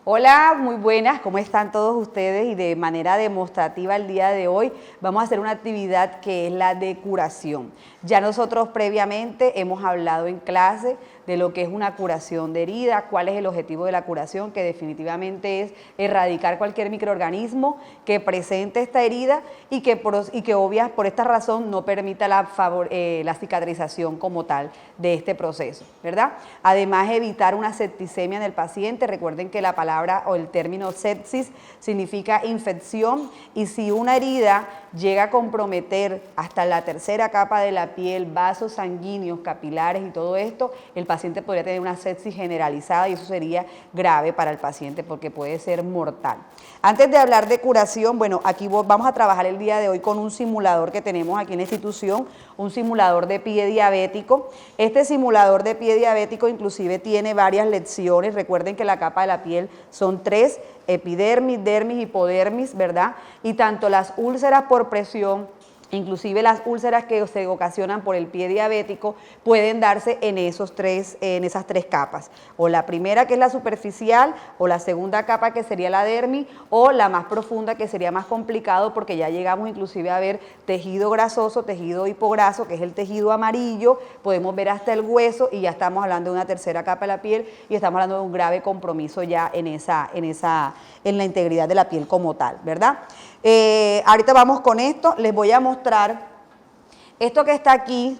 Hola, muy buenas, ¿cómo están todos ustedes? Y de manera demostrativa el día de hoy vamos a hacer una actividad que es la de curación. Ya nosotros previamente hemos hablado en clase de lo que es una curación de herida, cuál es el objetivo de la curación, que definitivamente es erradicar cualquier microorganismo que presente esta herida y que por esta razón no permita la cicatrización como tal de este proceso, ¿verdad? Además, evitar una septicemia en el paciente. Recuerden que la palabra o el término sepsis significa infección, y si una herida llega a comprometer hasta la tercera capa de la piel, vasos sanguíneos, capilares y todo esto, el paciente podría tener una sepsis generalizada y eso sería grave para el paciente porque puede ser mortal. Antes de hablar de curación, bueno, aquí vamos a trabajar el día de hoy con un simulador que tenemos aquí en la institución, un simulador de pie diabético. Este simulador de pie diabético inclusive tiene varias lecciones. Recuerden que la capa de la piel son tres: epidermis, dermis, hipodermis, ¿verdad? Y tanto las úlceras por presión, inclusive las úlceras que se ocasionan por el pie diabético, pueden darse en esas tres capas. O la primera, que es la superficial, o la segunda capa, que sería la dermis, o la más profunda, que sería más complicado porque ya llegamos inclusive a ver tejido grasoso, tejido hipograso, que es el tejido amarillo, podemos ver hasta el hueso y ya estamos hablando de una tercera capa de la piel y estamos hablando de un grave compromiso ya en la integridad de la piel como tal, ¿verdad? Ahorita vamos con esto, les voy a mostrar esto que está aquí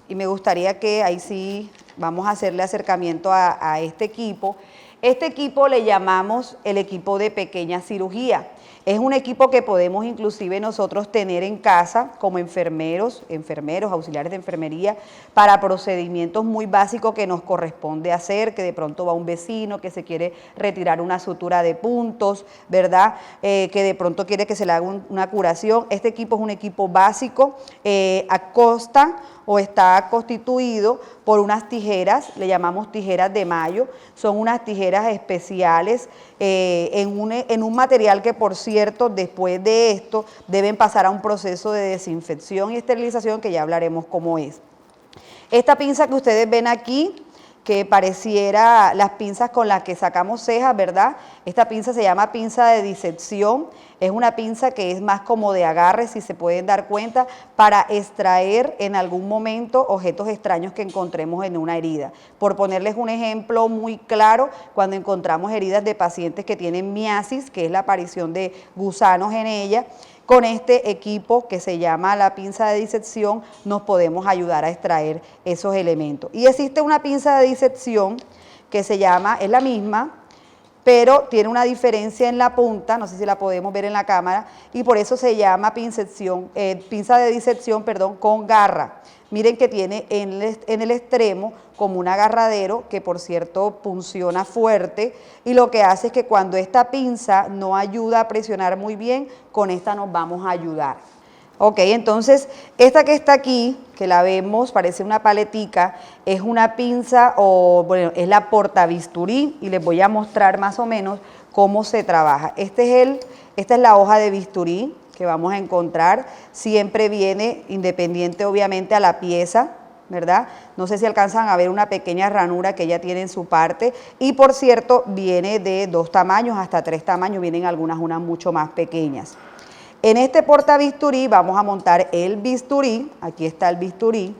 y me gustaría que ahí sí vamos a hacerle acercamiento a este equipo. Este equipo le llamamos el equipo de pequeña cirugía. Es un equipo que podemos inclusive nosotros tener en casa como enfermeros, auxiliares de enfermería, para procedimientos muy básicos que nos corresponde hacer, que de pronto va un vecino que se quiere retirar una sutura de puntos, ¿verdad? Que de pronto quiere que se le haga una curación. Este equipo es un equipo básico, consta o está constituido por unas tijeras, le llamamos tijeras de Mayo. Son unas tijeras especiales en un material que, por cierto, después de esto deben pasar a un proceso de desinfección y esterilización que ya hablaremos cómo es. Esta pinza que ustedes ven aquí, que pareciera las pinzas con las que sacamos cejas, ¿verdad? Esta pinza se llama pinza de disección. Es una pinza que es más como de agarre, si se pueden dar cuenta, para extraer en algún momento objetos extraños que encontremos en una herida. Por ponerles un ejemplo muy claro, cuando encontramos heridas de pacientes que tienen miasis, que es la aparición de gusanos en ella, con este equipo que se llama la pinza de disección nos podemos ayudar a extraer esos elementos. Y existe una pinza de disección que se llama, es la misma, pero tiene una diferencia en la punta, no sé si la podemos ver en la cámara, y por eso se llama pinza de disección, con garra. Miren que tiene en el extremo como un agarradero que, por cierto, funciona fuerte, y lo que hace es que cuando esta pinza no ayuda a presionar muy bien, con esta nos vamos a ayudar. Ok, entonces esta que está aquí, que la vemos, parece una paletica, es una pinza es la portabisturí, y les voy a mostrar más o menos cómo se trabaja. Esta es la hoja de bisturí que vamos a encontrar. Siempre viene independiente obviamente a la pieza, ¿verdad? No sé si alcanzan a ver una pequeña ranura que ella tiene en su parte, y por cierto viene de 2 tamaños hasta 3 tamaños, vienen unas mucho más pequeñas. En este portabisturí vamos a montar el bisturí. Aquí está el bisturí.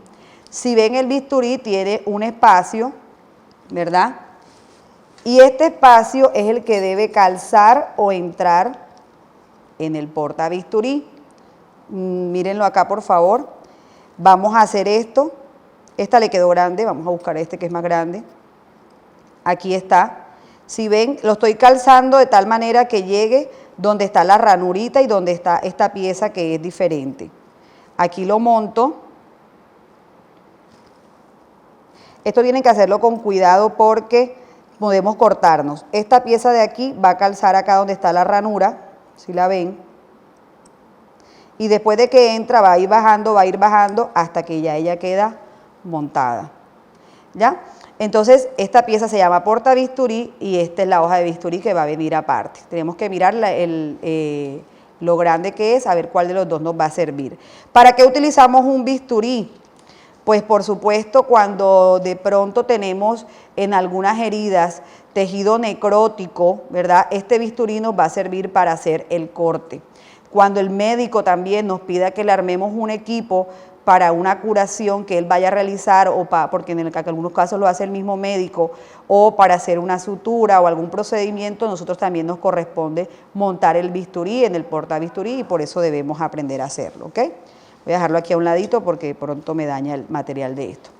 Si ven, el bisturí tiene un espacio, ¿verdad? Y este espacio es el que debe calzar o entrar en el portabisturí. Mírenlo acá, por favor. Vamos a hacer esto. Esta le quedó grande, vamos a buscar este que es más grande. Aquí está. Si ven, lo estoy calzando de tal manera que llegue donde está la ranurita y donde está esta pieza que es diferente. Aquí lo monto. Esto tienen que hacerlo con cuidado porque podemos cortarnos. Esta pieza de aquí va a calzar acá donde está la ranura, si la ven. Y después de que entra va a ir bajando hasta que ya ella queda montada. ¿Ya? Entonces, esta pieza se llama portabisturí y esta es la hoja de bisturí que va a venir aparte. Tenemos que mirar lo grande que es, a ver cuál de los dos nos va a servir. ¿Para qué utilizamos un bisturí? Pues por supuesto cuando de pronto tenemos en algunas heridas tejido necrótico, ¿verdad? Este bisturí nos va a servir para hacer el corte. Cuando el médico también nos pida que le armemos un equipo para una curación que él vaya a realizar, porque en algunos casos lo hace el mismo médico, o para hacer una sutura o algún procedimiento, nosotros también nos corresponde montar el bisturí en el portabisturí y por eso debemos aprender a hacerlo, ¿ok? Voy a dejarlo aquí a un ladito porque pronto me daña el material de esto.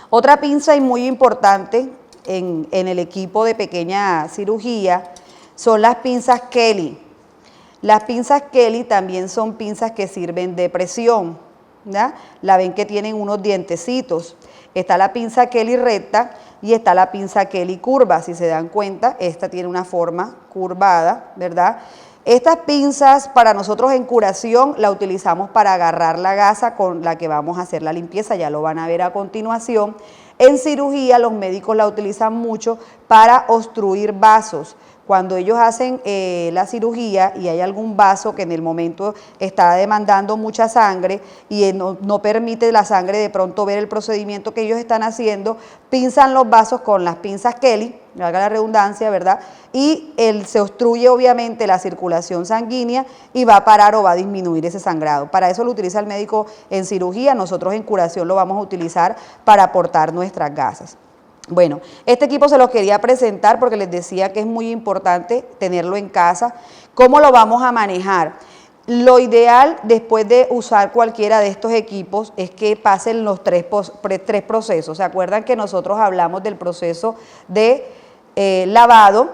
Otra pinza y muy importante en el equipo de pequeña cirugía son las pinzas Kelly. Las pinzas Kelly también son pinzas que sirven de presión, ¿ya? La ven que tienen unos dientecitos. Está la pinza Kelly recta y está la pinza Kelly curva. Si se dan cuenta, esta tiene una forma curvada, ¿verdad? Estas pinzas para nosotros en curación la utilizamos para agarrar la gasa con la que vamos a hacer la limpieza, ya lo van a ver a continuación. En cirugía los médicos la utilizan mucho para obstruir vasos. Cuando ellos hacen la cirugía y hay algún vaso que en el momento está demandando mucha sangre y no permite la sangre de pronto ver el procedimiento que ellos están haciendo, pinzan los vasos con las pinzas Kelly, valga la redundancia, ¿verdad? Y se obstruye obviamente la circulación sanguínea y va a parar o va a disminuir ese sangrado. Para eso lo utiliza el médico en cirugía, nosotros en curación lo vamos a utilizar para aportar nuestras gasas. Bueno, este equipo se los quería presentar porque les decía que es muy importante tenerlo en casa. ¿Cómo lo vamos a manejar? Lo ideal después de usar cualquiera de estos equipos es que pasen los tres procesos. ¿Se acuerdan que nosotros hablamos del proceso de lavado,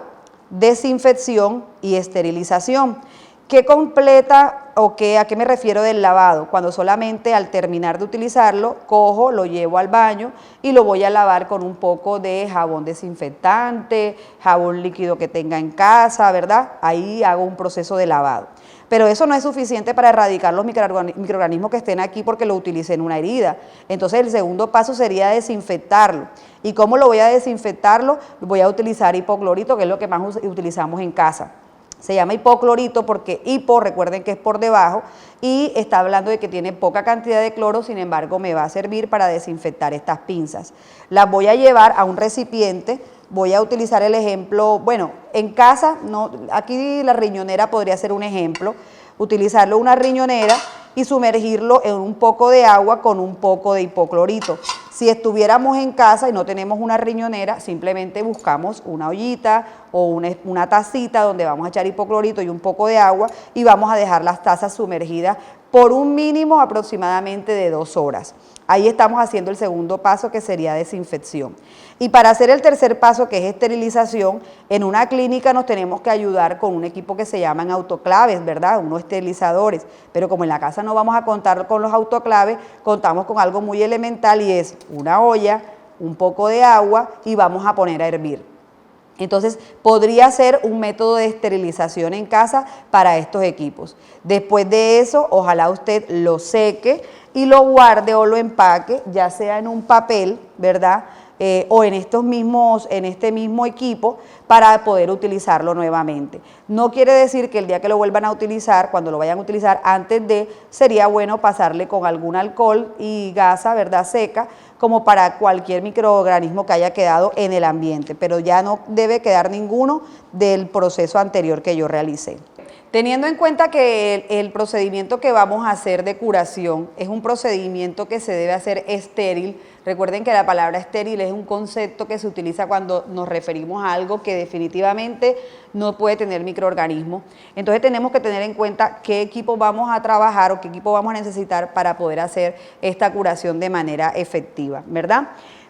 desinfección y esterilización? ¿Qué completa o a qué me refiero del lavado? Cuando solamente al terminar de utilizarlo, cojo, lo llevo al baño y lo voy a lavar con un poco de jabón desinfectante, jabón líquido que tenga en casa, ¿verdad? Ahí hago un proceso de lavado. Pero eso no es suficiente para erradicar los microorganismos que estén aquí porque lo utilicé en una herida. Entonces el segundo paso sería desinfectarlo. ¿Y cómo lo voy a desinfectarlo? Voy a utilizar hipoclorito, que es lo que más utilizamos en casa. Se llama hipoclorito porque hipo, recuerden que es por debajo, y está hablando de que tiene poca cantidad de cloro, sin embargo me va a servir para desinfectar estas pinzas. Las voy a llevar a un recipiente, voy a utilizar el ejemplo, bueno, en casa, aquí la riñonera podría ser un ejemplo, utilizarlo una riñonera y sumergirlo en un poco de agua con un poco de hipoclorito. Si estuviéramos en casa y no tenemos una riñonera, simplemente buscamos una ollita o una tacita donde vamos a echar hipoclorito y un poco de agua y vamos a dejar las tazas sumergidas por un mínimo aproximadamente de 2 horas. Ahí estamos haciendo el segundo paso, que sería desinfección. Y para hacer el tercer paso, que es esterilización, en una clínica nos tenemos que ayudar con un equipo que se llaman autoclaves, ¿verdad? Unos esterilizadores. Pero como en la casa no vamos a contar con los autoclaves, contamos con algo muy elemental y es una olla, un poco de agua y vamos a poner a hervir. Entonces, podría ser un método de esterilización en casa para estos equipos. Después de eso, ojalá usted lo seque y lo guarde o lo empaque, ya sea en un papel, ¿verdad? O en este mismo equipo para poder utilizarlo nuevamente. No quiere decir que el día que lo vuelvan a utilizar, cuando lo vayan a utilizar antes de, sería bueno pasarle con algún alcohol y gasa, ¿verdad? Seca, como para cualquier microorganismo que haya quedado en el ambiente, pero ya no debe quedar ninguno del proceso anterior que yo realicé. Teniendo en cuenta que el procedimiento que vamos a hacer de curación es un procedimiento que se debe hacer estéril. Recuerden que la palabra estéril es un concepto que se utiliza cuando nos referimos a algo que definitivamente no puede tener microorganismos. Entonces tenemos que tener en cuenta qué equipo vamos a trabajar o qué equipo vamos a necesitar para poder hacer esta curación de manera efectiva, ¿verdad?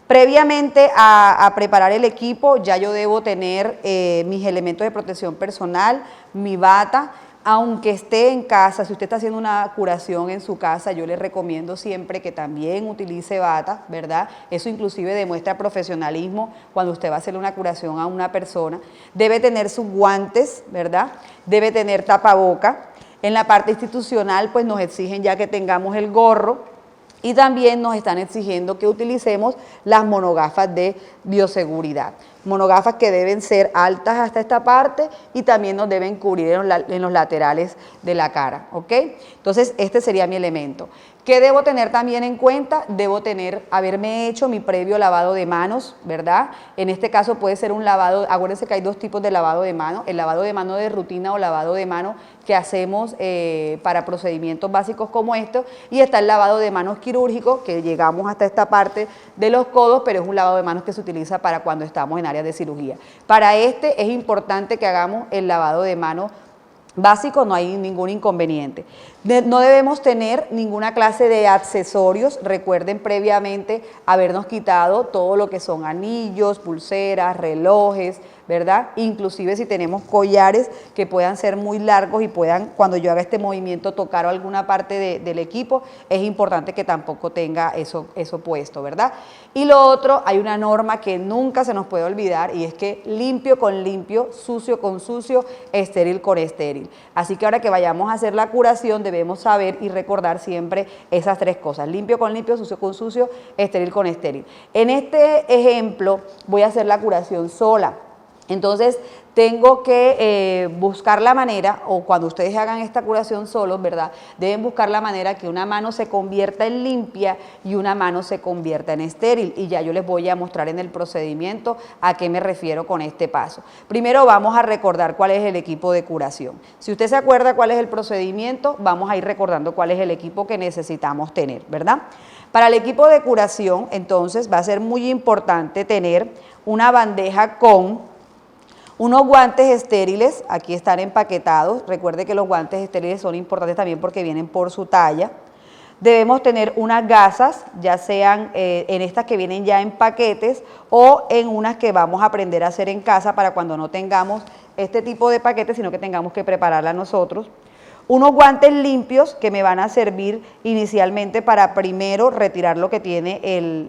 Previamente a preparar el equipo, ya yo debo tener mis elementos de protección personal, mi bata, aunque esté en casa. Si usted está haciendo una curación en su casa, yo le recomiendo siempre que también utilice bata, ¿verdad? Eso inclusive demuestra profesionalismo cuando usted va a hacer una curación a una persona. Debe tener sus guantes, ¿verdad? Debe tener tapaboca. En la parte institucional, pues nos exigen ya que tengamos el gorro. Y también nos están exigiendo que utilicemos las monogafas de bioseguridad. monogafas que deben ser altas hasta esta parte y también nos deben cubrir en los laterales de la cara, ¿ok? Entonces este sería mi elemento. ¿Qué debo tener también en cuenta? Debo haberme hecho mi previo lavado de manos, ¿verdad? En este caso puede ser un lavado, acuérdense que hay dos tipos de lavado de mano, el lavado de mano de rutina o lavado de mano que hacemos para procedimientos básicos como estos, y está el lavado de manos quirúrgico, que llegamos hasta esta parte de los codos, pero es un lavado de manos que se utiliza para cuando estamos en áreas de cirugía. Para este es importante que hagamos el lavado de manos básico, no hay ningún inconveniente. No debemos tener ninguna clase de accesorios. Recuerden previamente habernos quitado todo lo que son anillos, pulseras, relojes, ¿verdad? Inclusive si tenemos collares que puedan ser muy largos y puedan, cuando yo haga este movimiento, tocar alguna parte del equipo, es importante que tampoco tenga eso puesto, ¿verdad? Y lo otro, hay una norma que nunca se nos puede olvidar y es que limpio con limpio, sucio con sucio, estéril con estéril. Así que ahora que vayamos a hacer la curación debemos saber y recordar siempre esas tres cosas, limpio con limpio, sucio con sucio, estéril con estéril. En este ejemplo voy a hacer la curación sola. Entonces, tengo que buscar la manera, o cuando ustedes hagan esta curación solos, ¿verdad? Deben buscar la manera que una mano se convierta en limpia y una mano se convierta en estéril. Y ya yo les voy a mostrar en el procedimiento a qué me refiero con este paso. Primero vamos a recordar cuál es el equipo de curación. Si usted se acuerda cuál es el procedimiento, vamos a ir recordando cuál es el equipo que necesitamos tener, ¿verdad? Para el equipo de curación, entonces, va a ser muy importante tener una bandeja con unos guantes estériles, aquí están empaquetados. Recuerde que los guantes estériles son importantes también porque vienen por su talla. Debemos tener unas gasas, ya sean en estas que vienen ya en paquetes o en unas que vamos a aprender a hacer en casa para cuando no tengamos este tipo de paquetes, sino que tengamos que prepararla nosotros. Unos guantes limpios que me van a servir inicialmente para primero retirar lo que tiene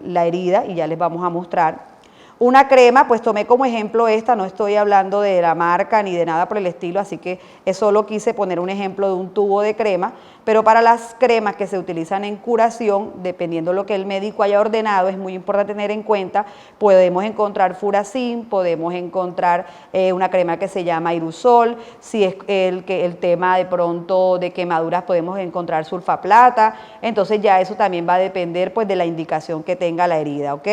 la herida y ya les vamos a mostrar. Una crema, pues tomé como ejemplo esta, no estoy hablando de la marca ni de nada por el estilo, así que solo quise poner un ejemplo de un tubo de crema, pero para las cremas que se utilizan en curación, dependiendo de lo que el médico haya ordenado, es muy importante tener en cuenta, podemos encontrar Furacin, podemos encontrar una crema que se llama Aerosol, si es el tema de pronto de quemaduras podemos encontrar sulfaplata, entonces ya eso también va a depender pues de la indicación que tenga la herida, ¿ok?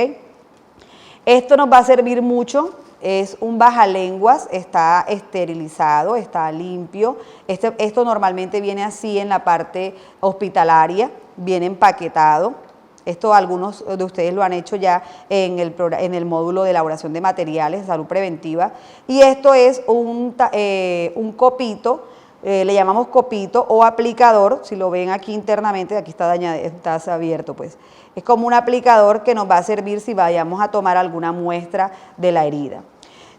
Esto nos va a servir mucho, es un bajalenguas, está esterilizado, está limpio. Esto normalmente viene así en la parte hospitalaria, viene empaquetado. Esto algunos de ustedes lo han hecho ya en el módulo de elaboración de materiales de salud preventiva. Y esto es un copito, le llamamos copito o aplicador, si lo ven aquí internamente, aquí está dañado, está abierto pues. Es como un aplicador que nos va a servir si vayamos a tomar alguna muestra de la herida.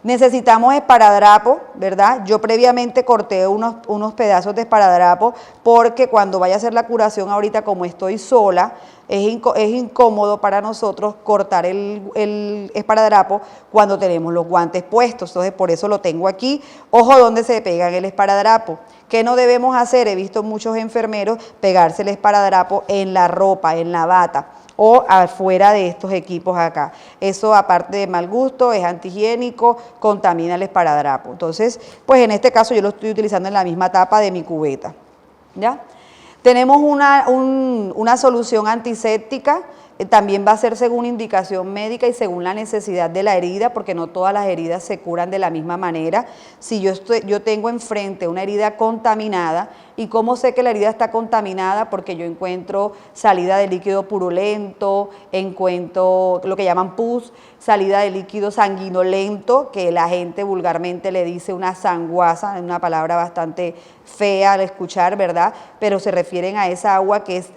Necesitamos esparadrapo, ¿verdad? Yo previamente corté unos pedazos de esparadrapo porque cuando vaya a hacer la curación ahorita, como estoy sola, es incómodo para nosotros cortar el esparadrapo cuando tenemos los guantes puestos. Entonces, por eso lo tengo aquí. Ojo donde se pega el esparadrapo. ¿Qué no debemos hacer? He visto muchos enfermeros pegarse el esparadrapo en la ropa, en la bata o afuera de estos equipos acá. Eso, aparte de mal gusto, es antihigiénico, contamina el esparadrapo. Entonces, pues en este caso yo lo estoy utilizando en la misma tapa de mi cubeta, ¿ya? Tenemos una solución antiséptica, también va a ser según indicación médica y según la necesidad de la herida, porque no todas las heridas se curan de la misma manera. Si yo tengo enfrente una herida contaminada, ¿y cómo sé que la herida está contaminada? Porque yo encuentro salida de líquido purulento, encuentro lo que llaman pus, salida de líquido sanguinolento, que la gente vulgarmente le dice una sanguaza, una palabra bastante fea al escuchar, ¿verdad? Pero se refieren a esa agua que es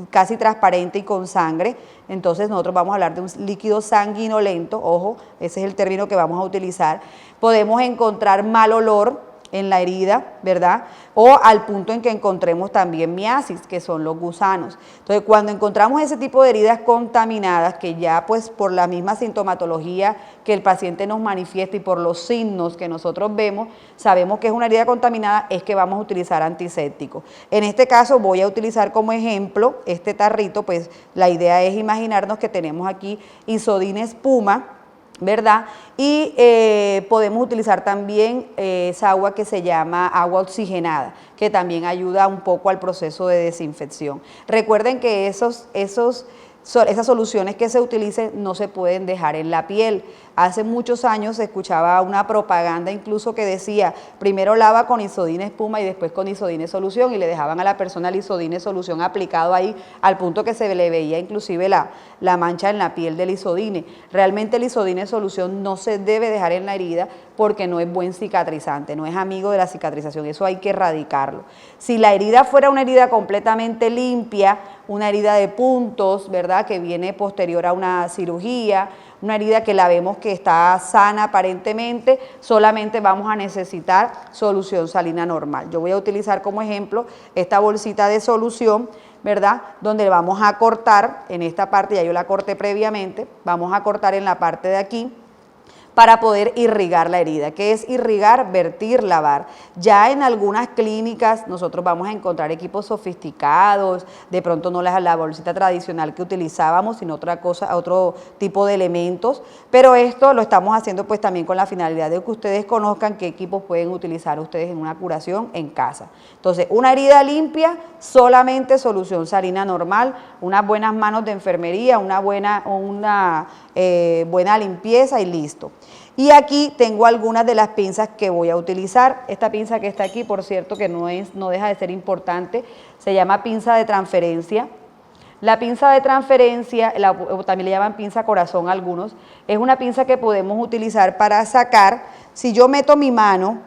casi transparente y con sangre. Entonces nosotros vamos a hablar de un líquido sanguinolento, ojo, ese es el término que vamos a utilizar. Podemos encontrar mal olor en la herida, ¿verdad? O al punto en que encontremos también miasis, que son los gusanos. Entonces, cuando encontramos ese tipo de heridas contaminadas, que ya pues por la misma sintomatología que el paciente nos manifiesta y por los signos que nosotros vemos, sabemos que es una herida contaminada, es que vamos a utilizar antisépticos. En este caso voy a utilizar como ejemplo este tarrito, pues la idea es imaginarnos que tenemos aquí Isodine espuma, ¿verdad? Y podemos utilizar también esa agua que se llama agua oxigenada, que también ayuda un poco al proceso de desinfección. Recuerden que esas soluciones que se utilicen no se pueden dejar en la piel. Hace muchos años se escuchaba una propaganda incluso que decía, primero lava con Isodine espuma y después con Isodine solución, y le dejaban a la persona el Isodine solución aplicado ahí al punto que se le veía inclusive la mancha en la piel del Isodine. Realmente el Isodine solución no se debe dejar en la herida porque no es buen cicatrizante, no es amigo de la cicatrización, eso hay que erradicarlo. Si la herida fuera una herida completamente limpia, una herida de puntos, ¿verdad?, que viene posterior a una cirugía, una herida que la vemos que está sana aparentemente, solamente vamos a necesitar solución salina normal. Yo voy a utilizar como ejemplo esta bolsita de solución, ¿verdad?, donde vamos a cortar en esta parte, ya yo la corté previamente, vamos a cortar en la parte de aquí, para poder irrigar la herida. ¿Qué es irrigar? Vertir, lavar. Ya en algunas clínicas nosotros vamos a encontrar equipos sofisticados, de pronto no la bolsita tradicional que utilizábamos, sino otra cosa, otro tipo de elementos, pero esto lo estamos haciendo pues también con la finalidad de que ustedes conozcan qué equipos pueden utilizar ustedes en una curación en casa. Entonces, una herida limpia, solamente solución salina normal, unas buenas manos de enfermería, una buena limpieza y listo. Y aquí tengo algunas de las pinzas que voy a utilizar. Esta pinza que está aquí, por cierto, que no deja de ser importante, se llama pinza de transferencia. La pinza de transferencia, también le llaman pinza corazón a algunos, es una pinza que podemos utilizar para sacar. Si yo meto mi mano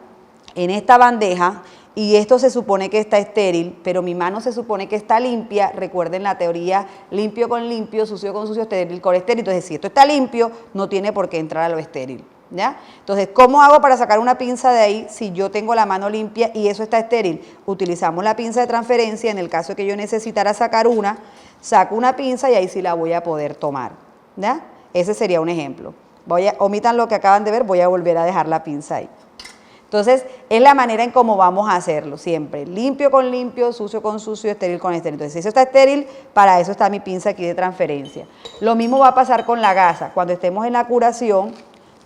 en esta bandeja, y esto se supone que está estéril, pero mi mano se supone que está limpia, recuerden la teoría limpio con limpio, sucio con sucio, estéril con estéril, entonces si esto está limpio, no tiene por qué entrar a lo estéril, ¿ya? Entonces, ¿cómo hago para sacar una pinza de ahí si yo tengo la mano limpia y eso está estéril? Utilizamos la pinza de transferencia, en el caso que yo necesitara sacar una, saco una pinza y ahí sí la voy a poder tomar, ¿ya? Ese sería un ejemplo. Omitan lo que acaban de ver, voy a volver a dejar la pinza ahí. Entonces, es la manera en cómo vamos a hacerlo siempre, limpio con limpio, sucio con sucio, estéril con estéril. Entonces, si eso está estéril, para eso está mi pinza aquí de transferencia. Lo mismo va a pasar con la gasa. Cuando estemos en la curación,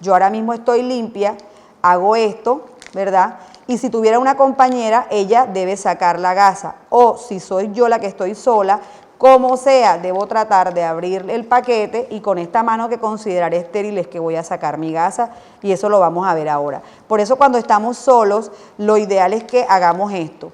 yo ahora mismo estoy limpia, hago esto, ¿verdad? Y si tuviera una compañera, ella debe sacar la gasa. O si soy yo la que estoy sola, como sea, debo tratar de abrir el paquete y con esta mano que consideraré estéril es que voy a sacar mi gasa y eso lo vamos a ver ahora. Por eso cuando estamos solos, lo ideal es que hagamos esto.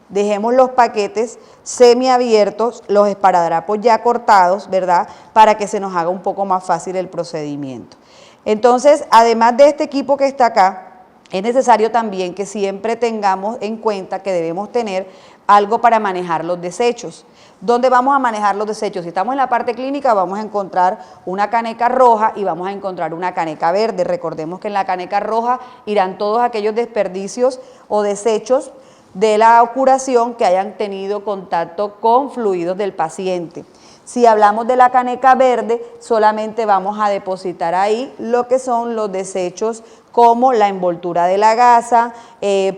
Dejemos los paquetes semiabiertos, los esparadrapos ya cortados, ¿verdad? Para que se nos haga un poco más fácil el procedimiento. Entonces, además de este equipo que está acá, es necesario también que siempre tengamos en cuenta que debemos tener algo para manejar los desechos. ¿Dónde vamos a manejar los desechos? Si estamos en la parte clínica vamos a encontrar una caneca roja y vamos a encontrar una caneca verde. Recordemos que en la caneca roja irán todos aquellos desperdicios o desechos de la curación que hayan tenido contacto con fluidos del paciente. Si hablamos de la caneca verde, solamente vamos a depositar ahí lo que son los desechos como la envoltura de la gasa,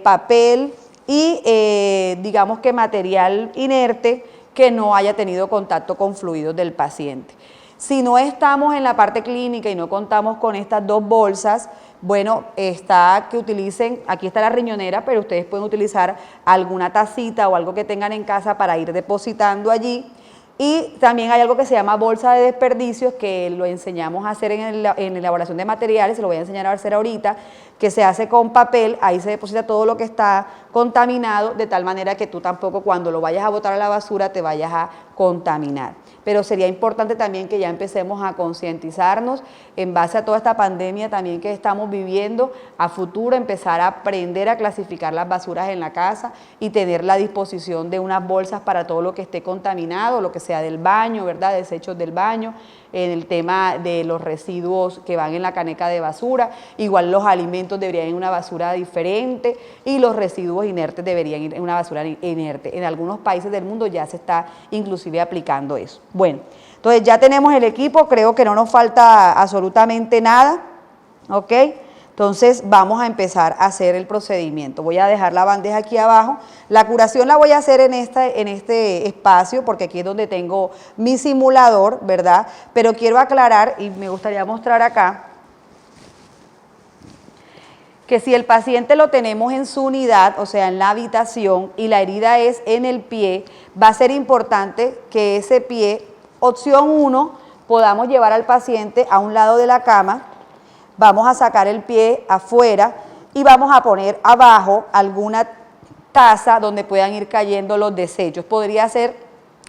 papel y digamos que material inerte que no haya tenido contacto con fluidos del paciente. Si no estamos en la parte clínica y no contamos con estas dos bolsas, bueno, está que utilicen, aquí está la riñonera, pero ustedes pueden utilizar alguna tacita o algo que tengan en casa para ir depositando allí. Y también hay algo que se llama bolsa de desperdicios, que lo enseñamos a hacer en la elaboración de materiales, se lo voy a enseñar a hacer ahorita, que se hace con papel, ahí se deposita todo lo que está contaminado, de tal manera que tú tampoco cuando lo vayas a botar a la basura te vayas a contaminar. Pero sería importante también que ya empecemos a concientizarnos en base a toda esta pandemia también que estamos viviendo, a futuro empezar a aprender a clasificar las basuras en la casa y tener la disposición de unas bolsas para todo lo que esté contaminado, lo que sea del baño, ¿verdad? Desechos del baño, en el tema de los residuos que van en la caneca de basura, igual los alimentos deberían ir en una basura diferente y los residuos inertes deberían ir en una basura inerte. En algunos países del mundo ya se está inclusive aplicando eso. Bueno, entonces ya tenemos el equipo, creo que no nos falta absolutamente nada, ¿ok? Entonces vamos a empezar a hacer el procedimiento. Voy a dejar la bandeja aquí abajo. La curación la voy a hacer en este espacio porque aquí es donde tengo mi simulador, ¿verdad? Pero quiero aclarar y me gustaría mostrar acá que si el paciente lo tenemos en su unidad, o sea, en la habitación, y la herida es en el pie, va a ser importante que ese pie, opción 1, podamos llevar al paciente a un lado de la cama, vamos a sacar el pie afuera y vamos a poner abajo alguna taza donde puedan ir cayendo los desechos. Podría ser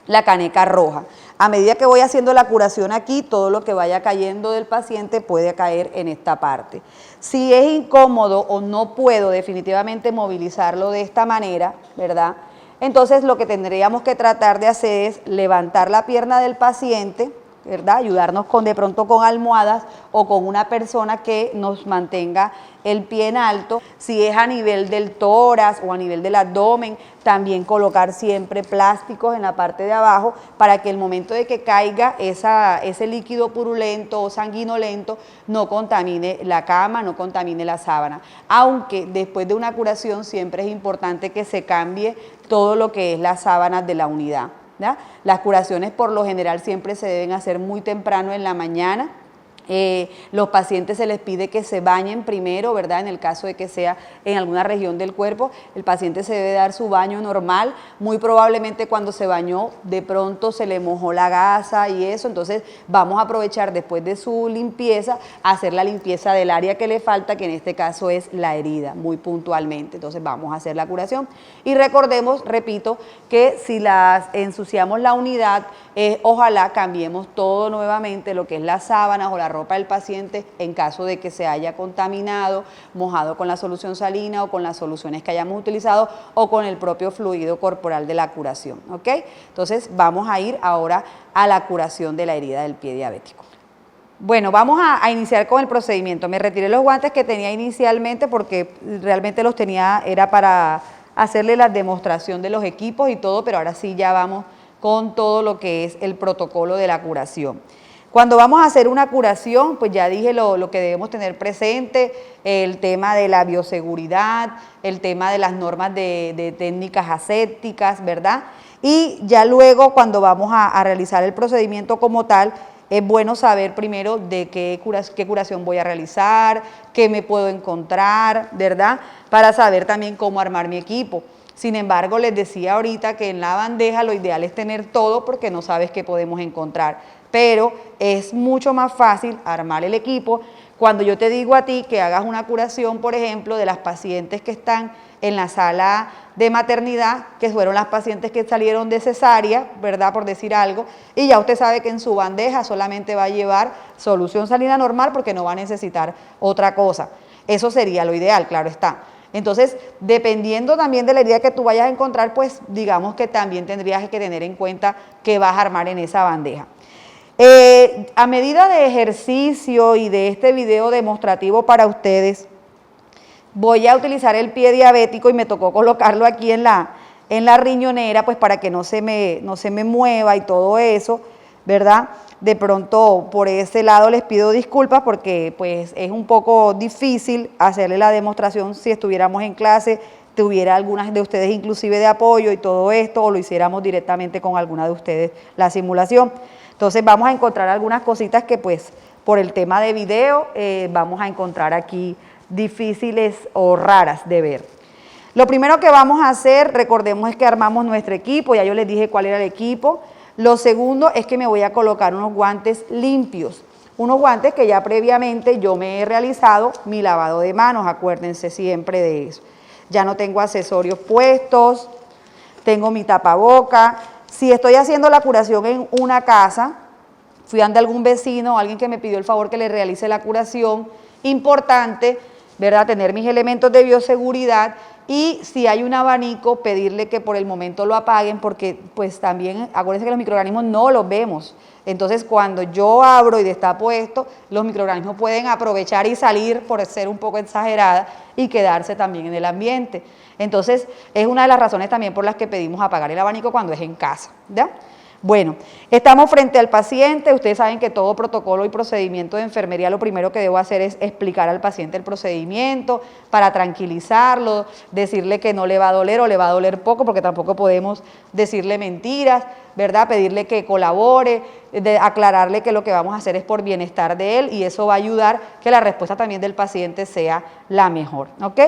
la caneca roja. A medida que voy haciendo la curación aquí, todo lo que vaya cayendo del paciente puede caer en esta parte. Si es incómodo o no puedo definitivamente movilizarlo de esta manera, ¿verdad? Entonces lo que tendríamos que tratar de hacer es levantar la pierna del paciente, ¿verdad? Ayudarnos de pronto con almohadas o con una persona que nos mantenga el pie en alto. Si es a nivel del tórax o a nivel del abdomen, también colocar siempre plásticos en la parte de abajo para que el momento de que caiga ese líquido purulento o sanguinolento no contamine la cama, no contamine la sábana. Aunque después de una curación siempre es importante que se cambie todo lo que es las sábanas de la unidad, ¿ya? Las curaciones por lo general siempre se deben hacer muy temprano en la mañana. Los pacientes se les pide que se bañen primero, ¿verdad? En el caso de que sea en alguna región del cuerpo, el paciente se debe dar su baño normal. Muy probablemente cuando se bañó de pronto se le mojó la gasa y eso, entonces vamos a aprovechar después de su limpieza, hacer la limpieza del área que le falta, que en este caso es la herida, muy puntualmente. Entonces vamos a hacer la curación y recordemos, repito, que si ensuciamos la unidad, ojalá cambiemos todo nuevamente, lo que es las sábanas o la ropa del paciente en caso de que se haya contaminado, mojado con la solución salina o con las soluciones que hayamos utilizado o con el propio fluido corporal de la curación, ¿ok? Entonces vamos a ir ahora a la curación de la herida del pie diabético. Bueno, vamos a iniciar con el procedimiento. Me retiré los guantes que tenía inicialmente porque realmente los tenía, era para hacerle la demostración de los equipos y todo, pero ahora sí ya vamos con todo lo que es el protocolo de la curación. Cuando vamos a hacer una curación, pues ya dije lo que debemos tener presente, el tema de la bioseguridad, el tema de las normas de técnicas asépticas, ¿verdad? Y ya luego cuando vamos a realizar el procedimiento como tal, es bueno saber primero de qué curación voy a realizar, qué me puedo encontrar, ¿verdad? Para saber también cómo armar mi equipo. Sin embargo, les decía ahorita que en la bandeja lo ideal es tener todo porque no sabes qué podemos encontrar. Pero es mucho más fácil armar el equipo cuando yo te digo a ti que hagas una curación, por ejemplo, de las pacientes que están en la sala de maternidad, que fueron las pacientes que salieron de cesárea, ¿verdad? Por decir algo, y ya usted sabe que en su bandeja solamente va a llevar solución salina normal porque no va a necesitar otra cosa. Eso sería lo ideal, claro está. Entonces, dependiendo también de la herida que tú vayas a encontrar, pues digamos que también tendrías que tener en cuenta qué vas a armar en esa bandeja. A medida de ejercicio y de este video demostrativo para ustedes, voy a utilizar el pie diabético y me tocó colocarlo aquí en la riñonera, pues para que no se me mueva y todo eso, ¿verdad? De pronto por ese lado les pido disculpas porque pues es un poco difícil hacerle la demostración si estuviéramos en clase, tuviera algunas de ustedes inclusive de apoyo y todo esto, o lo hiciéramos directamente con alguna de ustedes la simulación. Entonces vamos a encontrar algunas cositas que pues por el tema de video vamos a encontrar aquí difíciles o raras de ver. Lo primero que vamos a hacer, recordemos, es que armamos nuestro equipo, ya yo les dije cuál era el equipo. Lo segundo es que me voy a colocar unos guantes limpios, unos guantes que ya previamente yo me he realizado mi lavado de manos, acuérdense siempre de eso. Ya no tengo accesorios puestos, tengo mi tapaboca. Si estoy haciendo la curación en una casa, fui ante algún vecino o alguien que me pidió el favor que le realice la curación, importante, ¿verdad?, tener mis elementos de bioseguridad y si hay un abanico, pedirle que por el momento lo apaguen porque pues también, acuérdense que los microorganismos no los vemos. Entonces cuando yo abro y destapo esto, los microorganismos pueden aprovechar y salir, por ser un poco exagerada, y quedarse también en el ambiente. Entonces es una de las razones también por las que pedimos apagar el abanico cuando es en casa, ¿ya? Bueno, estamos frente al paciente. Ustedes saben que todo protocolo y procedimiento de enfermería lo primero que debo hacer es explicar al paciente el procedimiento para tranquilizarlo, decirle que no le va a doler o le va a doler poco, porque tampoco podemos decirle mentiras, ¿verdad? Pedirle que colabore, aclararle que lo que vamos a hacer es por bienestar de él, y eso va a ayudar que la respuesta también del paciente sea la mejor, ¿ok?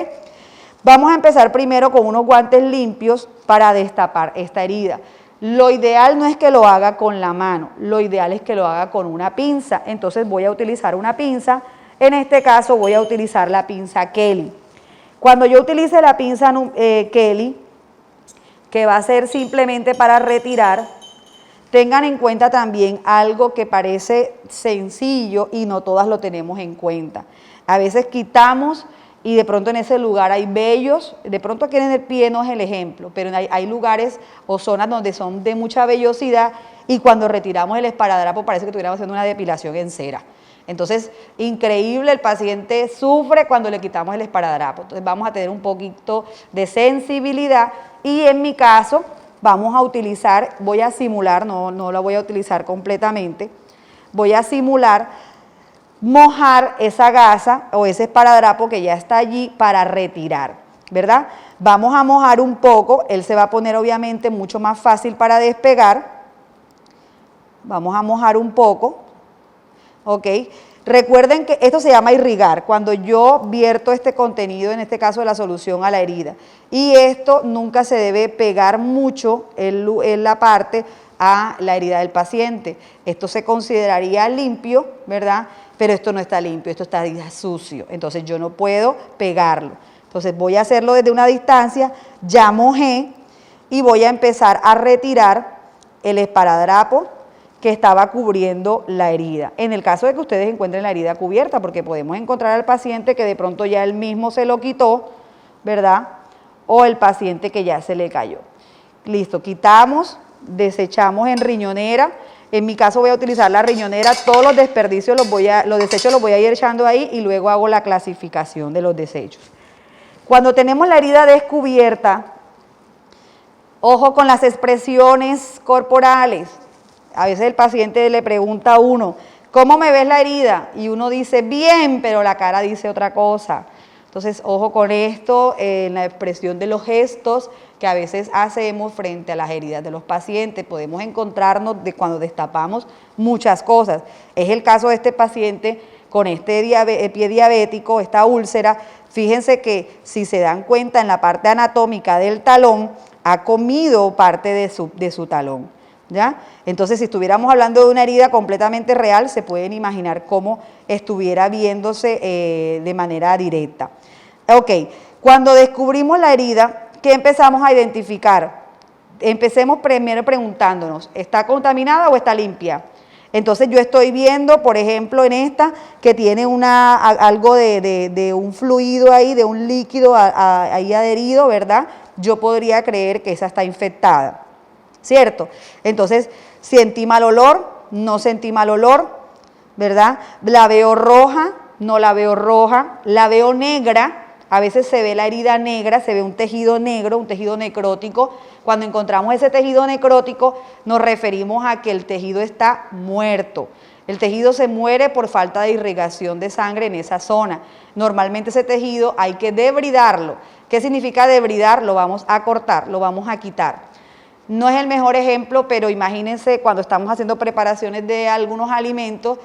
Vamos a empezar primero con unos guantes limpios para destapar esta herida. Lo ideal no es que lo haga con la mano, lo ideal es que lo haga con una pinza. Entonces voy a utilizar una pinza, en este caso voy a utilizar la pinza Kelly. Cuando yo utilice la pinza Kelly, que va a ser simplemente para retirar, tengan en cuenta también algo que parece sencillo y no todas lo tenemos en cuenta. A veces quitamos y de pronto en ese lugar hay vellos, de pronto aquí en el pie no es el ejemplo, pero hay lugares o zonas donde son de mucha vellosidad, y cuando retiramos el esparadrapo parece que estuviéramos haciendo una depilación en cera. Entonces, increíble, el paciente sufre cuando le quitamos el esparadrapo. Entonces vamos a tener un poquito de sensibilidad, y en mi caso vamos a utilizar, voy a simular, no la voy a utilizar completamente, voy a simular mojar esa gasa o ese esparadrapo que ya está allí para retirar, ¿verdad? Vamos a mojar un poco, él se va a poner obviamente mucho más fácil para despegar. Vamos a mojar un poco, ¿ok? Recuerden que esto se llama irrigar, cuando yo vierto este contenido, en este caso de la solución, a la herida. Y esto nunca se debe pegar mucho en la parte a la herida del paciente. Esto se consideraría limpio, ¿verdad? Pero esto no está limpio, esto está sucio, entonces yo no puedo pegarlo. Entonces voy a hacerlo desde una distancia, ya mojé, y voy a empezar a retirar el esparadrapo que estaba cubriendo la herida. En el caso de que ustedes encuentren la herida cubierta, porque podemos encontrar al paciente que de pronto ya él mismo se lo quitó, ¿verdad? O el paciente que ya se le cayó. Listo, quitamos, desechamos en riñonera. En mi caso voy a utilizar la riñonera, todos los desperdicios, los desechos los voy a ir echando ahí, y luego hago la clasificación de los desechos. Cuando tenemos la herida descubierta, ojo con las expresiones corporales. A veces el paciente le pregunta a uno, ¿cómo me ves la herida? Y uno dice, bien, pero la cara dice otra cosa. Entonces, ojo con esto, en la expresión de los gestos que a veces hacemos frente a las heridas de los pacientes. Podemos encontrarnos cuando destapamos muchas cosas. Es el caso de este paciente con este pie diabético, esta úlcera. Fíjense que si se dan cuenta, en la parte anatómica del talón ha comido parte de su talón, ¿ya? Entonces, si estuviéramos hablando de una herida completamente real, se pueden imaginar cómo estuviera viéndose de manera directa. Ok, cuando descubrimos la herida, ¿qué empezamos a identificar? Empecemos primero preguntándonos, ¿está contaminada o está limpia? Entonces yo estoy viendo, por ejemplo, en esta, que tiene algo de un fluido ahí, de un líquido ahí adherido, ¿verdad? Yo podría creer que esa está infectada, ¿cierto? Entonces, ¿sentí mal olor? No sentí mal olor, ¿verdad? ¿La veo roja? No la veo roja. ¿La veo negra? A veces se ve la herida negra, se ve un tejido negro, un tejido necrótico. Cuando encontramos ese tejido necrótico, nos referimos a que el tejido está muerto. El tejido se muere por falta de irrigación de sangre en esa zona. Normalmente ese tejido hay que debridarlo. ¿Qué significa debridar? Lo vamos a cortar, lo vamos a quitar. No es el mejor ejemplo, pero imagínense cuando estamos haciendo preparaciones de algunos alimentos,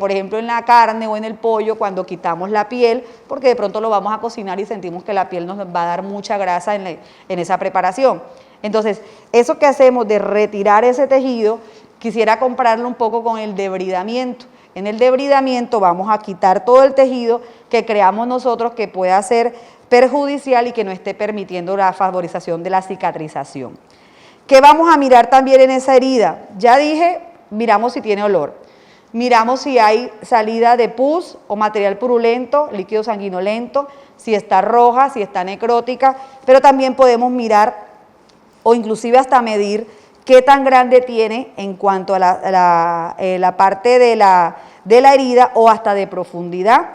por ejemplo en la carne o en el pollo, cuando quitamos la piel, porque de pronto lo vamos a cocinar y sentimos que la piel nos va a dar mucha grasa en esa preparación. Entonces, eso que hacemos de retirar ese tejido, quisiera compararlo un poco con el debridamiento. En el debridamiento vamos a quitar todo el tejido que creamos nosotros que pueda ser perjudicial y que no esté permitiendo la favorización de la cicatrización. ¿Qué vamos a mirar también en esa herida? Ya dije, miramos si tiene olor. Miramos si hay salida de pus o material purulento, líquido sanguinolento, si está roja, si está necrótica, pero también podemos mirar o inclusive hasta medir qué tan grande tiene en cuanto a la parte de la herida o hasta de profundidad.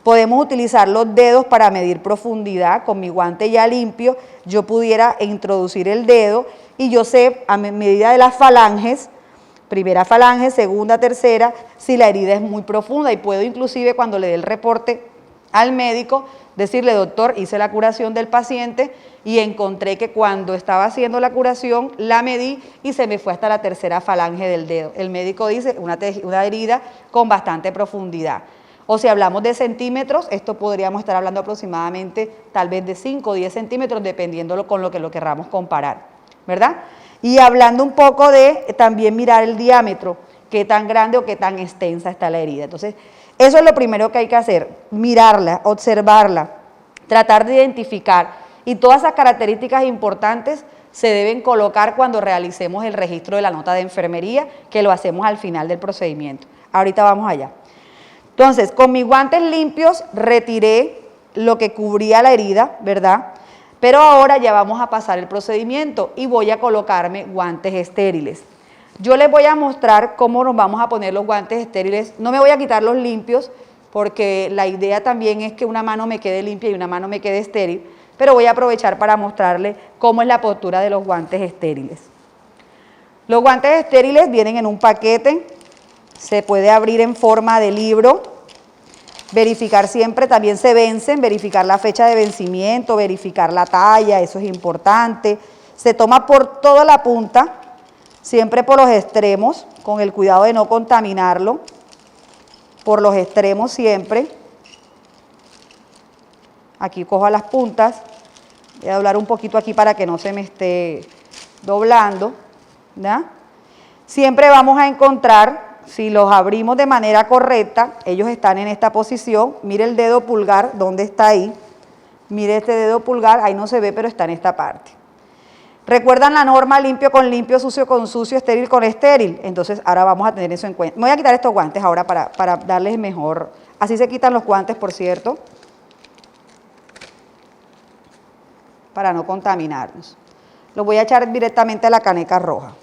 Podemos utilizar los dedos para medir profundidad. Con mi guante ya limpio, yo pudiera introducir el dedo y yo sé a medida de las falanges, primera falange, segunda, tercera, si la herida es muy profunda, y puedo inclusive cuando le dé el reporte al médico decirle: doctor, hice la curación del paciente y encontré que cuando estaba haciendo la curación la medí y se me fue hasta la tercera falange del dedo. El médico dice una herida con bastante profundidad. O si hablamos de centímetros, esto podríamos estar hablando aproximadamente tal vez de 5 o 10 centímetros, dependiendo con lo que lo querramos comparar, ¿verdad? Y hablando un poco de también mirar el diámetro, qué tan grande o qué tan extensa está la herida. Entonces, eso es lo primero que hay que hacer: mirarla, observarla, tratar de identificar. Y todas esas características importantes se deben colocar cuando realicemos el registro de la nota de enfermería, que lo hacemos al final del procedimiento. Ahorita vamos allá. Entonces, con mis guantes limpios retiré lo que cubría la herida, ¿verdad? Pero ahora ya vamos a pasar el procedimiento y voy a colocarme guantes estériles. Yo les voy a mostrar cómo nos vamos a poner los guantes estériles. No me voy a quitar los limpios, porque la idea también es que una mano me quede limpia y una mano me quede estéril, pero voy a aprovechar para mostrarles cómo es la postura de los guantes estériles. Los guantes estériles vienen en un paquete, se puede abrir en forma de libro, verificar siempre, también se vencen, verificar la fecha de vencimiento, verificar la talla, eso es importante. Se toma por toda la punta, siempre por los extremos, con el cuidado de no contaminarlo, por los extremos siempre. Aquí cojo a las puntas, voy a doblar un poquito aquí para que no se me esté doblando, ¿ya? Siempre vamos a encontrar, si los abrimos de manera correcta, ellos están en esta posición. Mire el dedo pulgar, ¿dónde está ahí? Mire este dedo pulgar, ahí no se ve, pero está en esta parte. ¿Recuerdan la norma limpio con limpio, sucio con sucio, estéril con estéril? Entonces ahora vamos a tener eso en cuenta. Me voy a quitar estos guantes ahora para darles mejor. Así se quitan los guantes, por cierto, para no contaminarnos. Los voy a echar directamente a la caneca roja.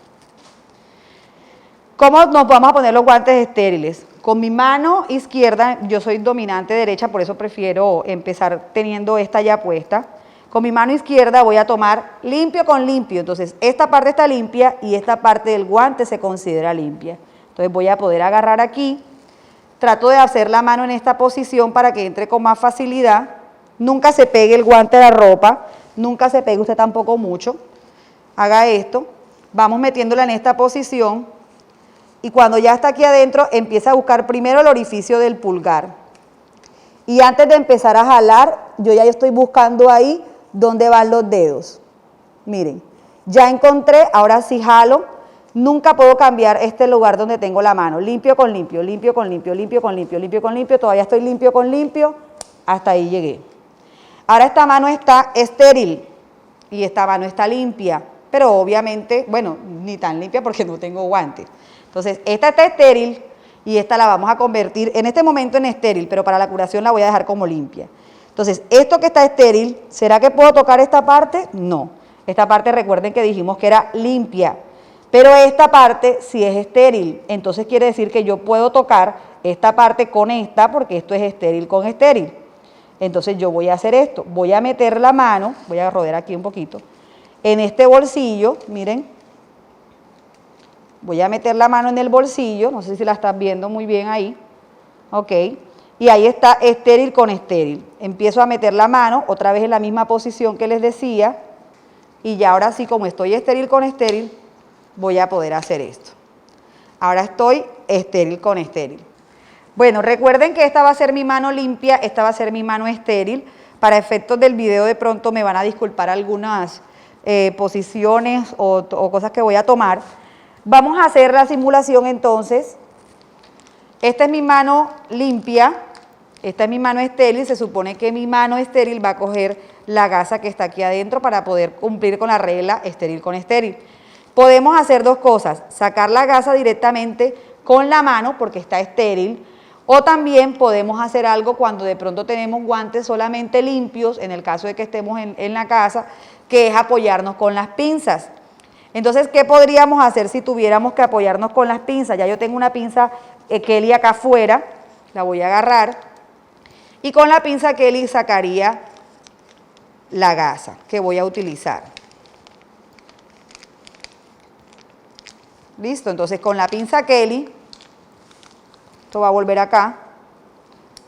¿Cómo nos vamos a poner los guantes estériles? Con mi mano izquierda, yo soy dominante derecha, por eso prefiero empezar teniendo esta ya puesta. Con mi mano izquierda voy a tomar limpio con limpio, entonces esta parte está limpia y esta parte del guante se considera limpia. Entonces voy a poder agarrar aquí, trato de hacer la mano en esta posición para que entre con más facilidad. Nunca se pegue el guante a la ropa, nunca se pegue usted tampoco mucho. Haga esto, vamos metiéndola en esta posición. Y cuando ya está aquí adentro, empieza a buscar primero el orificio del pulgar. Y antes de empezar a jalar, yo ya estoy buscando ahí dónde van los dedos. Miren, ya encontré, ahora sí jalo. Nunca puedo cambiar este lugar donde tengo la mano. Limpio con limpio, limpio con limpio, limpio con limpio, limpio con limpio. Todavía estoy limpio con limpio. Hasta ahí llegué. Ahora esta mano está estéril y esta mano está limpia. Pero obviamente, bueno, ni tan limpia porque no tengo guantes. Entonces, esta está estéril y esta la vamos a convertir en este momento en estéril, pero para la curación la voy a dejar como limpia. Entonces, esto que está estéril, ¿será que puedo tocar esta parte? No. Esta parte, recuerden que dijimos que era limpia, pero esta parte sí es estéril. Entonces, quiere decir que yo puedo tocar esta parte con esta porque esto es estéril con estéril. Entonces, yo voy a hacer esto. Voy a meter la mano, voy a rodear aquí un poquito, en este bolsillo, miren. Voy a meter la mano en el bolsillo, no sé si la están viendo muy bien ahí, ok, y ahí está estéril con estéril. Empiezo a meter la mano, otra vez en la misma posición que les decía, y ya ahora sí, como estoy estéril con estéril, voy a poder hacer esto. Ahora estoy estéril con estéril. Bueno, recuerden que esta va a ser mi mano limpia, esta va a ser mi mano estéril. Para efectos del video de pronto me van a disculpar algunas posiciones o cosas que voy a tomar. Vamos a hacer la simulación entonces. Esta es mi mano limpia, esta es mi mano estéril. Se supone que mi mano estéril va a coger la gasa que está aquí adentro para poder cumplir con la regla estéril con estéril. Podemos hacer dos cosas: sacar la gasa directamente con la mano porque está estéril, o también podemos hacer algo cuando de pronto tenemos guantes solamente limpios, en el caso de que estemos en la casa, que es apoyarnos con las pinzas. Entonces, ¿qué podríamos hacer si tuviéramos que apoyarnos con las pinzas? Ya yo tengo una pinza Kelly acá afuera, la voy a agarrar, y con la pinza Kelly sacaría la gasa que voy a utilizar. Listo, entonces con la pinza Kelly, esto va a volver acá,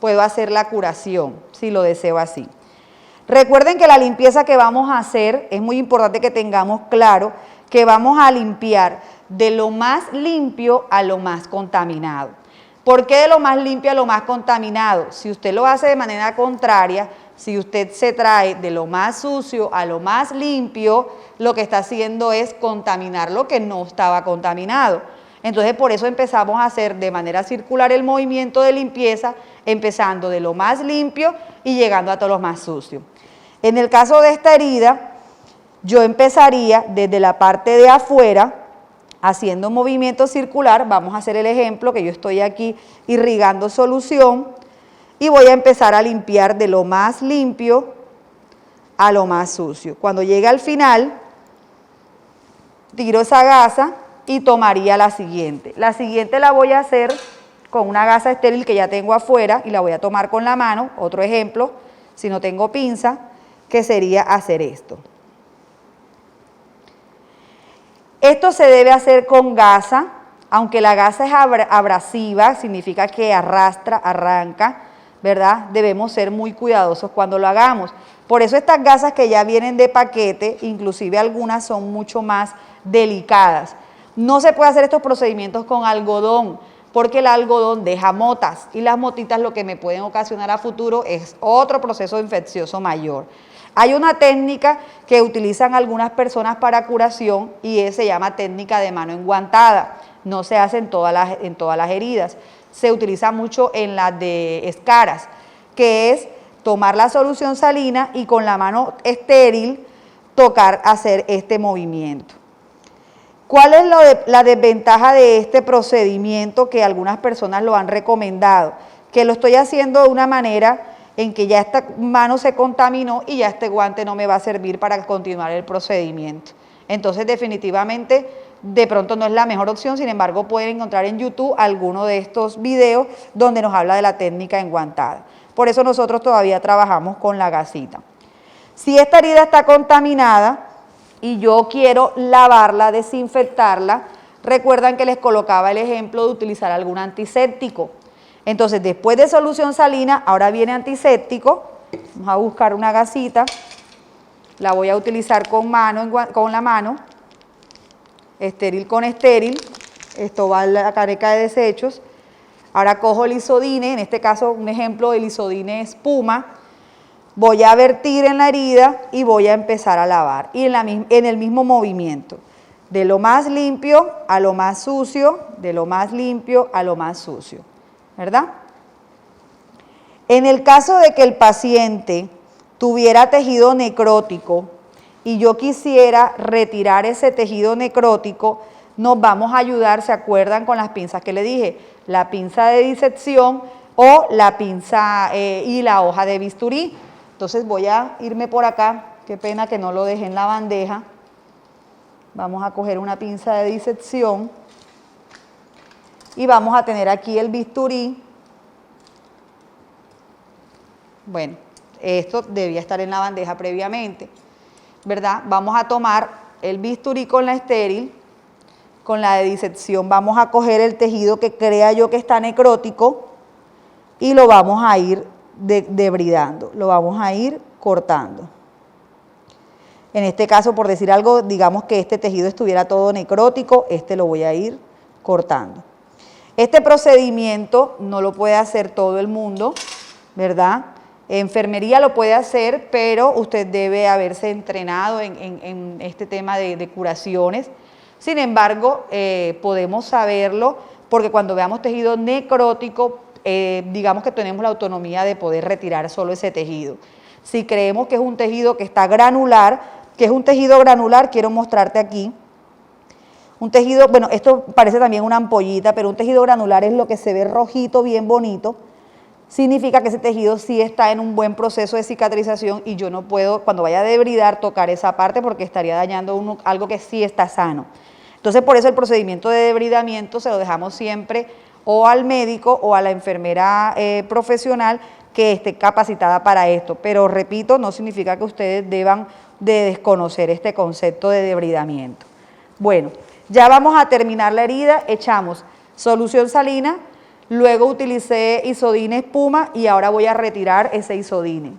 puedo hacer la curación, si lo deseo así. Recuerden que la limpieza que vamos a hacer, es muy importante que tengamos claro que vamos a limpiar de lo más limpio a lo más contaminado. ¿Por qué de lo más limpio a lo más contaminado? Si usted lo hace de manera contraria, si usted se trae de lo más sucio a lo más limpio, lo que está haciendo es contaminar lo que no estaba contaminado. Entonces, por eso empezamos a hacer de manera circular el movimiento de limpieza, empezando de lo más limpio y llegando a todo lo más sucio. En el caso de esta herida, yo empezaría desde la parte de afuera, haciendo un movimiento circular. Vamos a hacer el ejemplo que yo estoy aquí irrigando solución y voy a empezar a limpiar de lo más limpio a lo más sucio. Cuando llegue al final, tiro esa gasa y tomaría la siguiente. La siguiente la voy a hacer con una gasa estéril que ya tengo afuera y la voy a tomar con la mano. Otro ejemplo, si no tengo pinza, que sería hacer esto. Esto se debe hacer con gasa, aunque la gasa es abrasiva, significa que arrastra, arranca, ¿verdad? Debemos ser muy cuidadosos cuando lo hagamos. Por eso estas gasas que ya vienen de paquete, inclusive algunas son mucho más delicadas. No se puede hacer estos procedimientos con algodón, porque el algodón deja motas y las motitas lo que me pueden ocasionar a futuro es otro proceso infeccioso mayor. Hay una técnica que utilizan algunas personas para curación y se llama técnica de mano enguantada. No se hace en todas las heridas. Se utiliza mucho en las de escaras, que es tomar la solución salina y con la mano estéril tocar, hacer este movimiento. ¿Cuál es la desventaja de este procedimiento que algunas personas lo han recomendado? Que lo estoy haciendo de una manera en que ya esta mano se contaminó y ya este guante no me va a servir para continuar el procedimiento. Entonces, definitivamente, de pronto no es la mejor opción, sin embargo, pueden encontrar en YouTube alguno de estos videos donde nos habla de la técnica enguantada. Por eso nosotros todavía trabajamos con la gasita. Si esta herida está contaminada y yo quiero lavarla, desinfectarla, recuerdan que les colocaba el ejemplo de utilizar algún antiséptico. Entonces, después de solución salina, ahora viene antiséptico. Vamos a buscar una gasita. La voy a utilizar con la mano. Estéril con estéril. Esto va a la caneca de desechos. Ahora cojo el isodine, en este caso un ejemplo del isodine espuma. Voy a vertir en la herida y voy a empezar a lavar. Y en el mismo movimiento. De lo más limpio a lo más sucio, de lo más limpio a lo más sucio. ¿Verdad? En el caso de que el paciente tuviera tejido necrótico y yo quisiera retirar ese tejido necrótico, nos vamos a ayudar, ¿se acuerdan con las pinzas que le dije? La pinza de disección o la pinza y la hoja de bisturí. Entonces voy a irme por acá, qué pena que no lo dejé en la bandeja. Vamos a coger una pinza de disección. Y vamos a tener aquí el bisturí. Bueno, esto debía estar en la bandeja previamente, ¿verdad? Vamos a tomar el bisturí con la estéril, con la de disección. Vamos a coger el tejido que crea yo que está necrótico y lo vamos a ir debridando, lo vamos a ir cortando. En este caso, por decir algo, digamos que este tejido estuviera todo necrótico, lo voy a ir cortando. Este procedimiento no lo puede hacer todo el mundo, ¿verdad? Enfermería lo puede hacer, pero usted debe haberse entrenado en este tema de curaciones. Sin embargo, podemos saberlo porque cuando veamos tejido necrótico, digamos que tenemos la autonomía de poder retirar solo ese tejido. Si creemos que es un tejido que está granular, quiero mostrarte aquí. Un tejido, bueno, esto parece también una ampollita, pero un tejido granular es lo que se ve rojito, bien bonito. Significa que ese tejido sí está en un buen proceso de cicatrización y yo no puedo, cuando vaya a debridar, tocar esa parte porque estaría dañando algo que sí está sano. Entonces, por eso el procedimiento de debridamiento se lo dejamos siempre o al médico o a la enfermera profesional que esté capacitada para esto. Pero, repito, no significa que ustedes deban de desconocer este concepto de debridamiento. Bueno, Ya vamos a terminar la herida, echamos solución salina, luego utilicé isodine espuma y ahora voy a retirar ese isodine.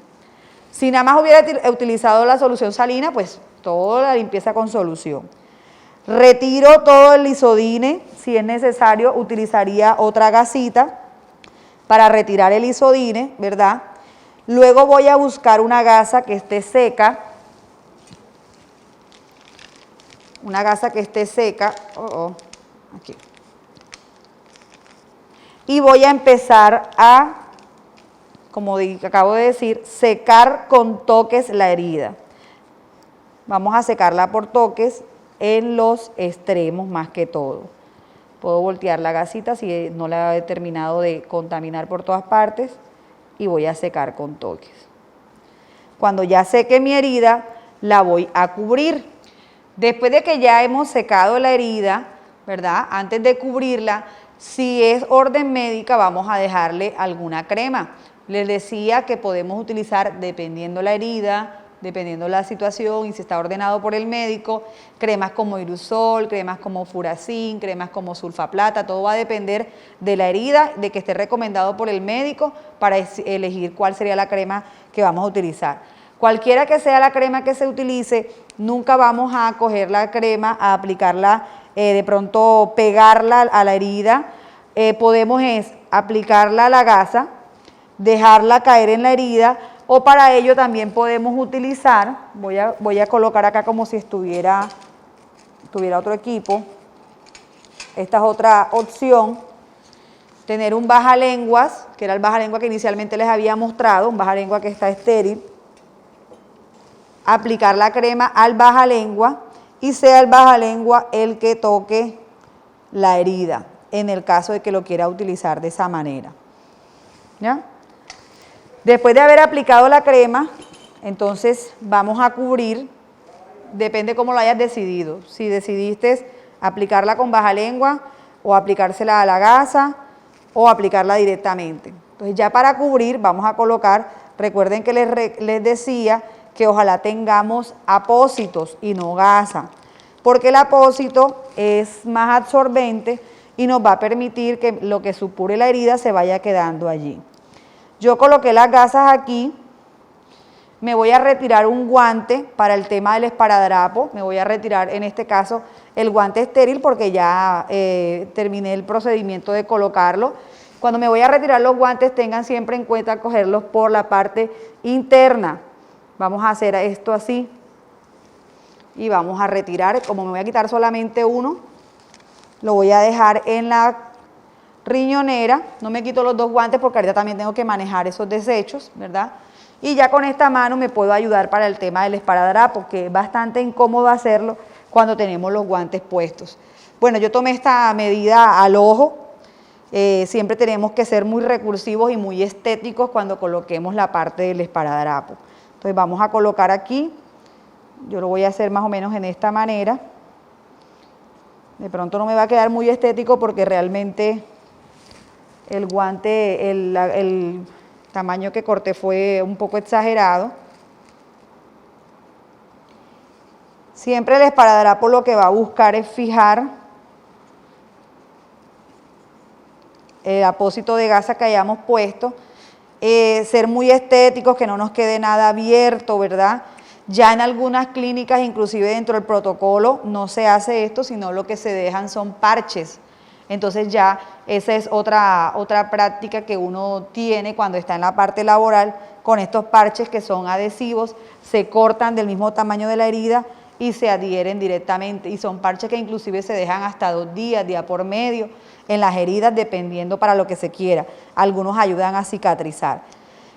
Si nada más hubiera utilizado la solución salina, pues toda la limpieza con solución. Retiro todo el isodine, si es necesario utilizaría otra gasita para retirar el isodine, ¿verdad? Luego voy a buscar una gasa que esté seca, aquí. Y voy a empezar a, como acabo de decir, secar con toques la herida. Vamos a secarla por toques en los extremos más que todo. Puedo voltear la gasita si no la he terminado de contaminar por todas partes y voy a secar con toques. Cuando ya seque mi herida, la voy a cubrir. Después de que ya hemos secado la herida, ¿verdad? Antes de cubrirla, si es orden médica, vamos a dejarle alguna crema. Les decía que podemos utilizar, dependiendo la herida, dependiendo la situación y si está ordenado por el médico, cremas como Irusol, cremas como Furacin, cremas como Sulfaplata, todo va a depender de la herida, de que esté recomendado por el médico para elegir cuál sería la crema que vamos a utilizar. Cualquiera que sea la crema que se utilice, nunca vamos a coger la crema, a aplicarla, de pronto pegarla a la herida. Podemos aplicarla a la gasa, dejarla caer en la herida, o para ello también podemos utilizar, voy a colocar acá como si tuviera otro equipo. Esta es otra opción, tener un bajalenguas, que era el bajalengua que inicialmente les había mostrado, un bajalengua que está estéril. Aplicar la crema al bajalengua y sea el bajalengua el que toque la herida, en el caso de que lo quiera utilizar de esa manera. ¿Ya? Después de haber aplicado la crema, entonces vamos a cubrir, depende cómo lo hayas decidido. Si decidiste aplicarla con bajalengua o aplicársela a la gasa o aplicarla directamente. Entonces ya para cubrir vamos a colocar, recuerden que les decía que ojalá tengamos apósitos y no gasa, porque el apósito es más absorbente y nos va a permitir que lo que supure la herida se vaya quedando allí. Yo coloqué las gasas aquí, me voy a retirar un guante para el tema del esparadrapo, me voy a retirar en este caso el guante estéril porque ya terminé el procedimiento de colocarlo. Cuando me voy a retirar los guantes tengan siempre en cuenta cogerlos por la parte interna. Vamos a hacer esto así y vamos a retirar, como me voy a quitar solamente uno, lo voy a dejar en la riñonera, no me quito los dos guantes porque ahorita también tengo que manejar esos desechos, ¿verdad? Y ya con esta mano me puedo ayudar para el tema del esparadrapo, que es bastante incómodo hacerlo cuando tenemos los guantes puestos. Bueno, yo tomé esta medida al ojo, siempre tenemos que ser muy recursivos y muy estéticos cuando coloquemos la parte del esparadrapo. Entonces vamos a colocar aquí, yo lo voy a hacer más o menos en esta manera. De pronto no me va a quedar muy estético porque realmente el guante, el tamaño que corté fue un poco exagerado. Siempre el esparadrapo lo que va a buscar es fijar el apósito de gasa que hayamos puesto. Ser muy estéticos, que no nos quede nada abierto, ¿verdad? Ya en algunas clínicas, inclusive dentro del protocolo, no se hace esto, sino lo que se dejan son parches. Entonces ya esa es otra práctica que uno tiene cuando está en la parte laboral, con estos parches que son adhesivos, se cortan del mismo tamaño de la herida y se adhieren directamente. Y son parches que inclusive se dejan hasta 2 días, día por medio, en las heridas, dependiendo para lo que se quiera. Algunos ayudan a cicatrizar.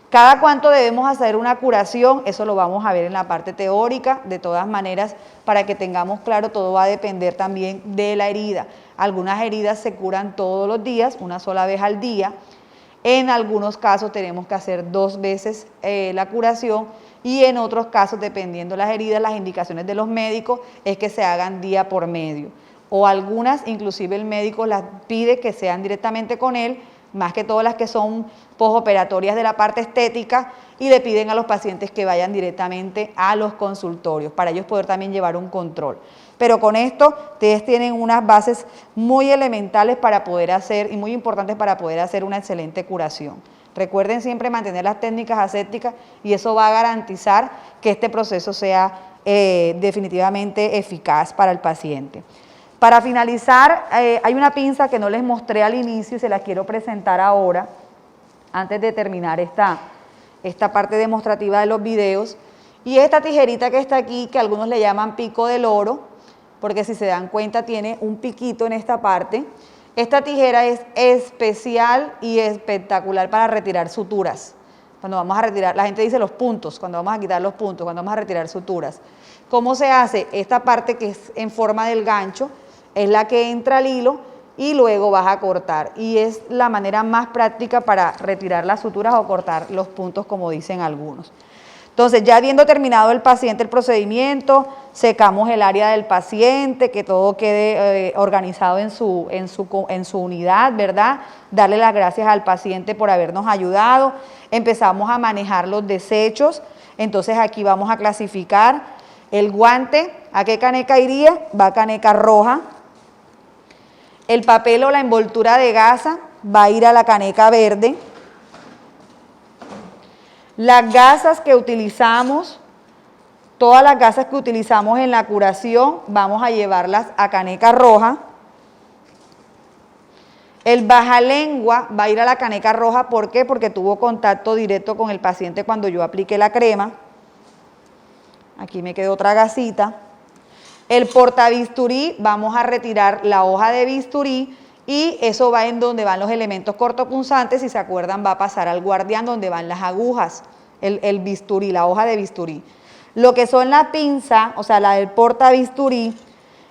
¿Cada cuánto debemos hacer una curación? Eso lo vamos a ver en la parte teórica. De todas maneras, para que tengamos claro, todo va a depender también de la herida. Algunas heridas se curan todos los días, una sola vez al día. En algunos casos tenemos que hacer 2 veces la curación y en otros casos, dependiendo de las heridas, las indicaciones de los médicos es que se hagan día por medio. O algunas, inclusive el médico las pide que sean directamente con él más que todas las que son posoperatorias de la parte estética, y le piden a los pacientes que vayan directamente a los consultorios para ellos poder también llevar un control. Pero con esto ustedes tienen unas bases muy elementales para poder hacer y muy importantes para poder hacer una excelente curación. Recuerden siempre mantener las técnicas asépticas y eso va a garantizar que este proceso sea definitivamente eficaz para el paciente. Para finalizar, hay una pinza que no les mostré al inicio y se la quiero presentar ahora, antes de terminar esta parte demostrativa de los videos. Y esta tijerita que está aquí, que algunos le llaman pico del oro, porque si se dan cuenta tiene un piquito en esta parte. Esta tijera es especial y espectacular para retirar suturas. Cuando vamos a retirar, la gente dice los puntos, cuando vamos a quitar los puntos, cuando vamos a retirar suturas. ¿Cómo se hace? Esta parte que es en forma del gancho es la que entra al hilo y luego vas a cortar. Y es la manera más práctica para retirar las suturas o cortar los puntos, como dicen algunos. Entonces, ya habiendo terminado el paciente el procedimiento, secamos el área del paciente, que todo quede organizado en su unidad, ¿verdad? Darle las gracias al paciente por habernos ayudado. Empezamos a manejar los desechos. Entonces, aquí vamos a clasificar el guante. ¿A qué caneca iría? Va a caneca roja. El papel o la envoltura de gasa va a ir a la caneca verde. Las gasas que utilizamos, todas las gasas que utilizamos en la curación, vamos a llevarlas a caneca roja. El bajalengua va a ir a la caneca roja, ¿por qué? Porque tuvo contacto directo con el paciente cuando yo apliqué la crema. Aquí me quedó otra gasita. El portabisturí, vamos a retirar la hoja de bisturí y eso va en donde van los elementos cortopunzantes, si se acuerdan va a pasar al guardián donde van las agujas, el bisturí, la hoja de bisturí. Lo que son la pinza, o sea la del portabisturí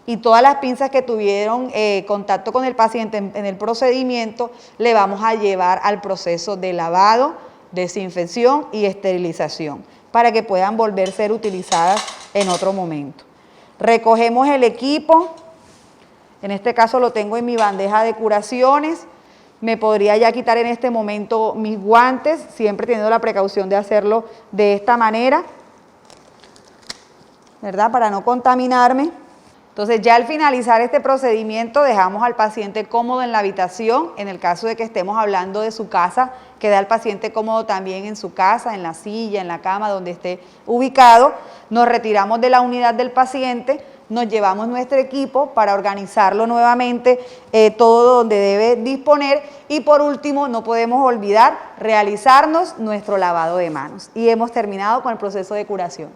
y todas las pinzas que tuvieron contacto con el paciente en el procedimiento, le vamos a llevar al proceso de lavado, desinfección y esterilización para que puedan volver a ser utilizadas en otro momento. Recogemos el equipo, en este caso lo tengo en mi bandeja de curaciones, me podría ya quitar en este momento mis guantes, siempre teniendo la precaución de hacerlo de esta manera, ¿verdad? Para no contaminarme. Entonces ya al finalizar este procedimiento dejamos al paciente cómodo en la habitación, en el caso de que estemos hablando de su casa, queda el paciente cómodo también en su casa, en la silla, en la cama, donde esté ubicado. Nos retiramos de la unidad del paciente, nos llevamos nuestro equipo para organizarlo nuevamente, todo donde debe disponer y por último no podemos olvidar realizarnos nuestro lavado de manos y hemos terminado con el proceso de curación.